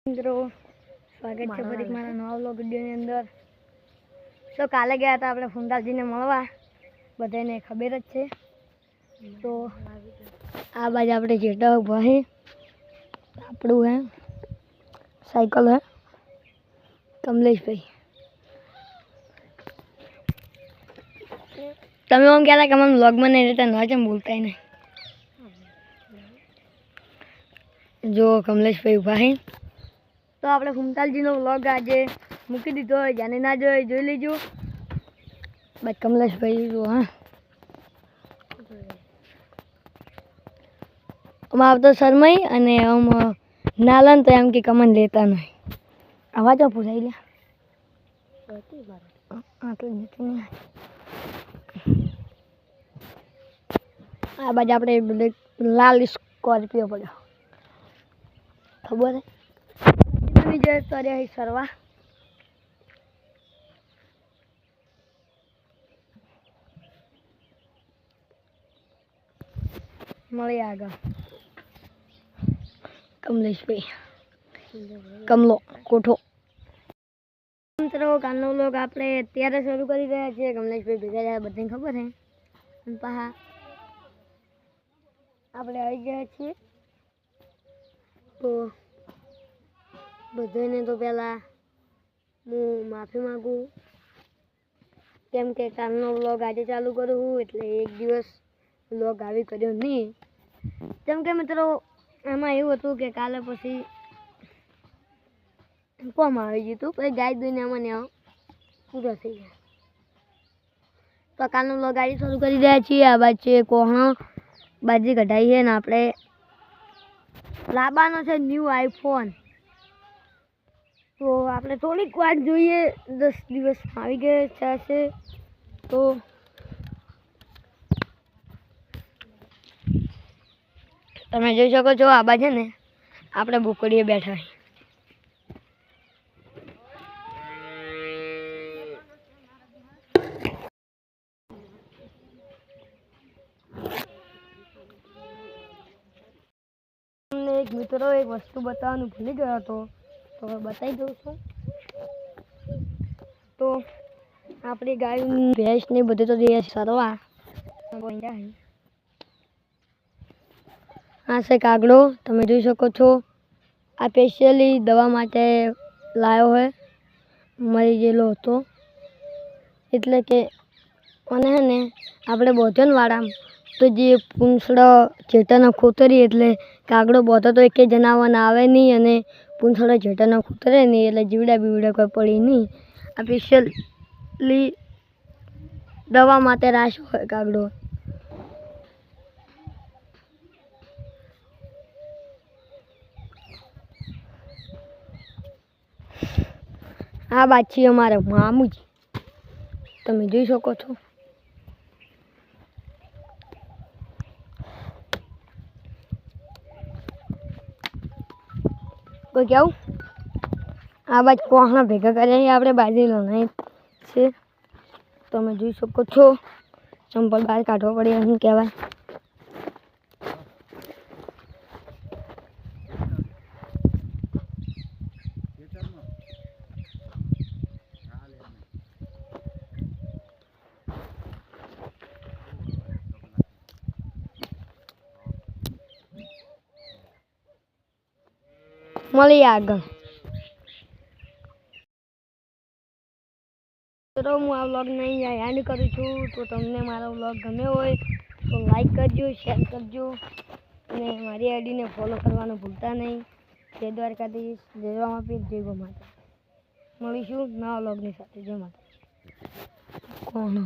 મિત્રો સ્વાગત છે ફરી મારા નવા વ્લોગ વિડીયોની અંદર। તો કાલે ગયા હતા આપણે ફુંદાજીને મળવા, બધાને ખબર જ છે। તો આ બાજુ આપણે જેટા ઉભા હે, આપણું હે સાયકલ હે કમલેશભાઈ। તમે એમ કહેતા કે મને વ્લોગમાં નહીં રહેતા ના કેમ બોલતા નહીં? જો કમલેશભાઈ ઉભા હે। તો આપણે ફુમતાલજીનો વ્લોગ આજે મૂકી દીધો હોય, જાને ના જોઈ લેજો। બસ કમલેશભાઈ જો હા આમાં આવતો શરમાઈ અને આમ નાલન તો એમ કે કમન લેતા નહીં। આવા જો પૂછાઈ લે આ બાજુ આપણે લાલ સ્કોર્પિયો પડ્યો, ખબર હે જે તર્યા સરવા મળી આગળ કમલેશભાઈ કમલો કોઠો। મિત્રો કાલનો વ્લોગ આપણે અત્યારે શરૂ કરી રહ્યા છીએ। કમલેશભાઈ ભેગા રહ્યા બધાને ખબર હે, પાહા આપણે આવી ગયા છીએ। તો બધાને તો પહેલાં હું માફી માગું, કેમ કે કાલનો વ્લોગ આજે ચાલુ કરું હું એટલે એક દિવસ વ્લોગ આવી કર્યો નહીં। કેમ કે મિત્રો એમાં એવું હતું કે કાલે પછી કોમ આવી ગયું હતું, પછી ગાય દુનિયામાં ને પૂરો થઈ ગયા। તો કાલનો વ્લોગ આજે શરૂ કરી રહ્યા છીએ। આ બાજુ છે કોહણો બાજી કઢાઈ છે ને આપણે લાવવાનો છે ન્યૂ આઈફોન। તો આપણે થોડીક વાર જોઈએ, 10 દિવસમાં આવી ગયા છે। તો તમે જોઈ શકો છો આ બાજુ ને આપણે બોકડીએ બેઠા છીએ। એક મિત્રો એક વસ્તુ બતાવવાનું ભૂલી ગયો હતો, તો બતાવી દઉં છું। તો આપણી ગાય ભેંસ ને બધું તો જઈએ સરવા। આ છે કાગડો, તમે જોઈ શકો છો। આ સ્પેશિયલી દવા માટે લાવ્યો હોય, મરી ગયેલો હતો એટલે કે અને હે ને આપણે ભોજનવાળા તો જે પૂંછડો જેટાનો ખોતરી એટલે કાગડો બોધો તો એક જનાવર આવે નહીં અને પૂંછડો જેટાનો ખોતરે નહીં એટલે જીવડા બીવડા કોઈ પડી નહીં। આ સ્પેશિયલી દવા માટે રાખ્યો હોય કાગડો। આ બાછી અમારે મામુજી, તમે જોઈ શકો છો। કોઈ કેવું આ બાજુ કોહણા ભેગા કર્યા આપણે બાજી લણાય છે, તમે જોઈ શકો છો। ચંપલ બહાર કાઢવો પડે શું કહેવાય। મળીએ આગળ। તો હું આ વ્લોગ નહીં એન્ડ કરું છું। તો તમને મારો વ્લોગ ગમ્યો હોય તો લાઈક કરજો, શેર કરજો અને મારી આઈડીને ફોલો કરવાનું ભૂલતા નહીં। જય દ્વારકાધીશ, જય રામાપીર, જય ગો માતા। મળીશું નવા વ્લોગની સાથે। જય માતા। કોણ